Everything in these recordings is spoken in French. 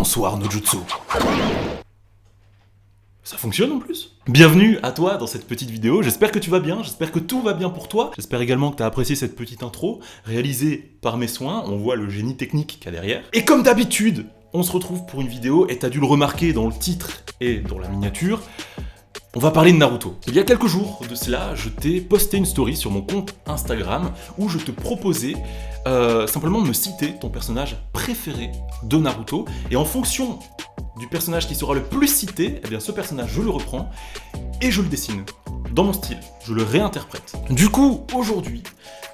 Bonsoir Nojutsu. Ça fonctionne en plus. Bienvenue à toi dans cette petite vidéo, j'espère que tu vas bien, j'espère que tout va bien pour toi. J'espère également que tu as apprécié cette petite intro, réalisée par mes soins, on voit le génie technique qu'il y a derrière. Et comme d'habitude, on se retrouve pour une vidéo, et tu as dû le remarquer dans le titre et dans la miniature, on va parler de Naruto. Il y a quelques jours de cela, je t'ai posté une story sur mon compte Instagram où je te proposais simplement de me citer ton personnage préféré de Naruto, et en fonction du personnage qui sera le plus cité, eh bien ce personnage je le reprends et je le dessine dans mon style, je le réinterprète. Du coup, aujourd'hui,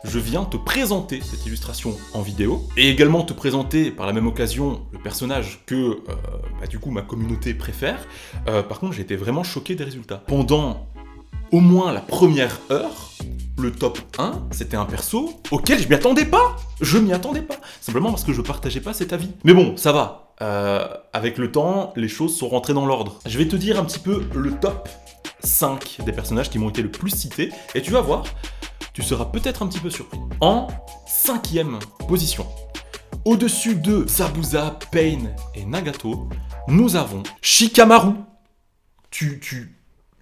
je viens te présenter cette illustration en vidéo et également te présenter par la même occasion le personnage que du coup ma communauté préfère. Par contre, j'ai été vraiment choqué des résultats. Pendant au moins la première heure, le top 1, c'était un perso auquel je m'y attendais pas. Je m'y attendais pas, simplement parce que je partageais pas cet avis. Mais bon, ça va. Avec le temps, les choses sont rentrées dans l'ordre. Je vais te dire un petit peu le top 5 des personnages qui m'ont été le plus cités, et tu vas voir, tu seras peut-être un petit peu surpris. En 5e position, au-dessus de Zabuza, Pain et Nagato, nous avons Shikamaru.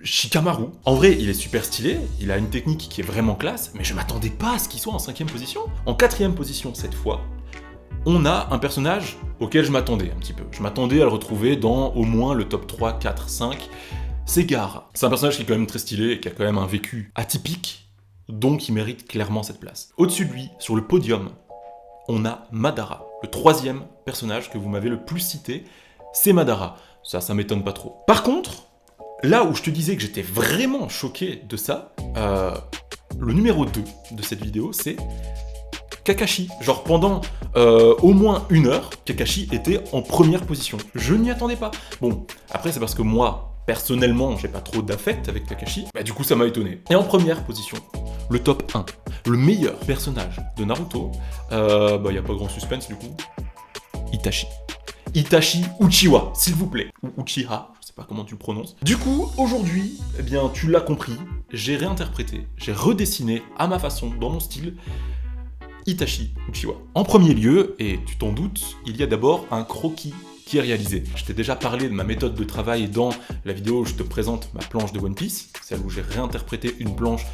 Shikamaru. En vrai, il est super stylé, il a une technique qui est vraiment classe, mais je m'attendais pas à ce qu'il soit en 5e position. En 4e position, cette fois, on a un personnage auquel je m'attendais un petit peu. Je m'attendais à le retrouver dans au moins le top 3, 4, 5. C'est Gaara. C'est un personnage qui est quand même très stylé et qui a quand même un vécu atypique, donc il mérite clairement cette place. Au-dessus de lui, sur le podium, on a Madara. Le 3e personnage que vous m'avez le plus cité, c'est Madara. Ça m'étonne pas trop. Par contre, là où je te disais que j'étais vraiment choqué de ça, le numéro 2 de cette vidéo, c'est Kakashi. Genre pendant au moins une heure, Kakashi était en première position. Je n'y attendais pas. Bon, après c'est parce que moi, personnellement, j'ai pas trop d'affect avec Kakashi. Du coup ça m'a étonné. Et en première position, le top 1, le meilleur personnage de Naruto, y a pas grand suspense du coup, Itachi. Itachi Uchiwa, s'il vous plaît. Ou Uchiha, je sais pas comment tu le prononces. Du coup, aujourd'hui, eh bien tu l'as compris, j'ai réinterprété, j'ai redessiné à ma façon, dans mon style, Itachi Uchiwa. En premier lieu, et tu t'en doutes, il y a d'abord un croquis qui est réalisé. Je t'ai déjà parlé de ma méthode de travail dans la vidéo où je te présente ma planche de One Piece, celle où j'ai réinterprété une planche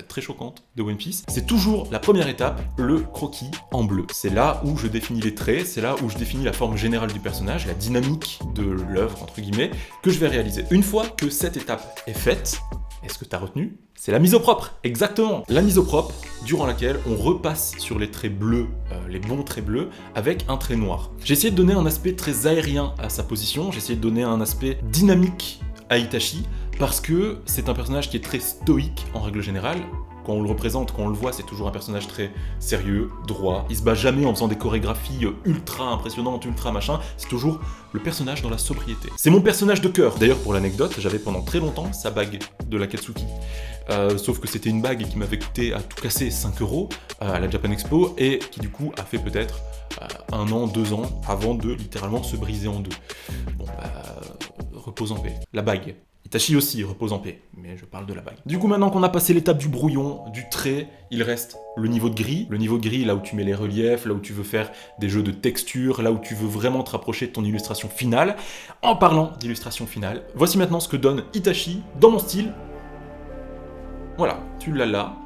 très choquante de One Piece. C'est toujours la première étape, le croquis en bleu. C'est là où je définis les traits, c'est là où je définis la forme générale du personnage, la dynamique de l'œuvre, entre guillemets, que je vais réaliser. Une fois que cette étape est faite, est-ce que tu as retenu ? C'est la mise au propre, exactement. La mise au propre, durant laquelle on repasse sur les traits bleus, les bons traits bleus, avec un trait noir. J'ai essayé de donner un aspect très aérien à sa position, j'ai essayé de donner un aspect dynamique à Itachi, parce que c'est un personnage qui est très stoïque en règle générale. Quand on le représente, quand on le voit, c'est toujours un personnage très sérieux, droit. Il se bat jamais en faisant des chorégraphies ultra impressionnantes, ultra machin. C'est toujours le personnage dans la sobriété. C'est mon personnage de cœur. D'ailleurs, pour l'anecdote, j'avais pendant très longtemps sa bague de l'Akatsuki. Sauf que c'était une bague qui m'avait coûté à tout casser 5 € à la Japan Expo et qui du coup a fait peut-être 1 an, 2 ans avant de littéralement se briser en deux. Bon, repose en paix. La bague. Itachi aussi repose en paix, mais je parle de la bague. Du coup, maintenant qu'on a passé l'étape du brouillon, du trait, il reste le niveau de gris. Le niveau de gris, là où tu mets les reliefs, là où tu veux faire des jeux de texture, là où tu veux vraiment te rapprocher de ton illustration finale. En parlant d'illustration finale, voici maintenant ce que donne Itachi dans mon style. Voilà, tu l'as là.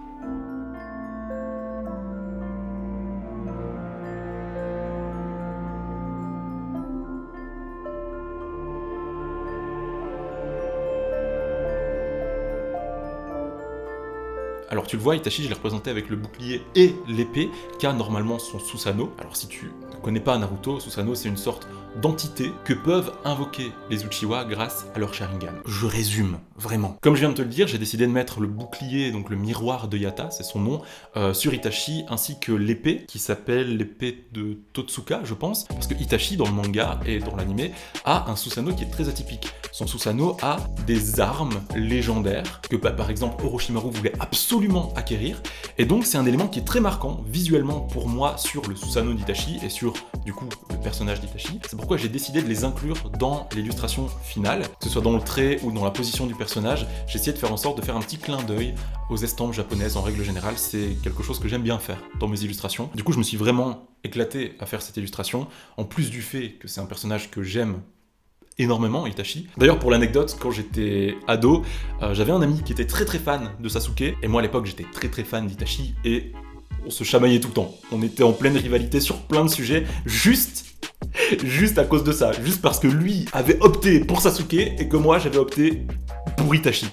Alors tu le vois, Itachi, je l'ai représenté avec le bouclier et l'épée, qu'a normalement son Susanoo. Alors si tu ne connais pas Naruto, Susanoo c'est une sorte d'entité que peuvent invoquer les Uchiwa grâce à leur Sharingan. Je résume, vraiment. Comme je viens de te le dire, j'ai décidé de mettre le bouclier, donc le miroir de Yata, c'est son nom, sur Itachi, ainsi que l'épée, qui s'appelle l'épée de Totsuka, je pense, parce que Itachi, dans le manga et dans l'anime, a un Susanoo qui est très atypique. Son Susanoo a des armes légendaires que par exemple Orochimaru voulait absolument acquérir, et donc c'est un élément qui est très marquant visuellement pour moi sur le Susanoo d'Itachi et sur du coup le personnage d'Itachi. C'est pour pourquoi j'ai décidé de les inclure dans l'illustration finale, que ce soit dans le trait ou dans la position du personnage. J'ai essayé de faire en sorte de faire un petit clin d'œil aux estampes japonaises en règle générale, c'est quelque chose que j'aime bien faire dans mes illustrations. Du coup, je me suis vraiment éclaté à faire cette illustration, en plus du fait que c'est un personnage que j'aime énormément, Itachi. D'ailleurs, pour l'anecdote, quand j'étais ado, j'avais un ami qui était très fan de Sasuke, et moi à l'époque j'étais très fan d'Itachi, et on se chamaillait tout le temps. On était en pleine rivalité sur plein de sujets, juste à cause de ça, juste parce que lui avait opté pour Sasuke, et que moi j'avais opté pour Itachi.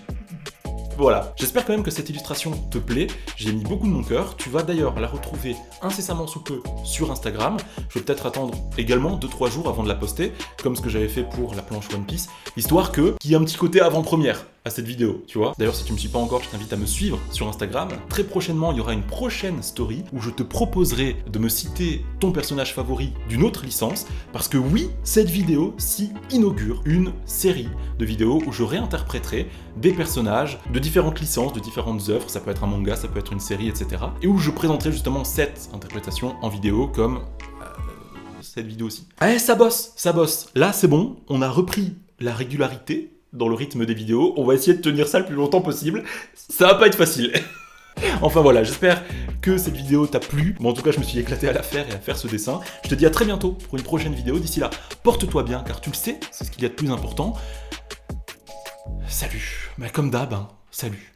Voilà, j'espère quand même que cette illustration te plaît, j'ai mis beaucoup de mon cœur, tu vas d'ailleurs la retrouver incessamment sous peu sur Instagram, je vais peut-être attendre également 2-3 jours avant de la poster, comme ce que j'avais fait pour la planche One Piece, histoire qu'il y ait un petit côté avant-première à cette vidéo, tu vois. D'ailleurs, si tu me suis pas encore, je t'invite à me suivre sur Instagram. Très prochainement, il y aura une prochaine story où je te proposerai de me citer ton personnage favori d'une autre licence, parce que oui, cette vidéo s'y inaugure une série de vidéos où je réinterpréterai des personnages de différentes licences, de différentes œuvres, ça peut être un manga, ça peut être une série, etc. Et où je présenterai justement cette interprétation en vidéo comme cette vidéo-ci. Eh, ça bosse. Là, c'est bon, on a repris la régularité dans le rythme des vidéos, on va essayer de tenir ça le plus longtemps possible, ça va pas être facile. Enfin voilà, j'espère que cette vidéo t'a plu, en tout cas je me suis éclaté à la faire et à faire ce dessin. Je te dis à très bientôt pour une prochaine vidéo, d'ici là, porte-toi bien, car tu le sais, c'est ce qu'il y a de plus important. Salut, comme d'hab, salut.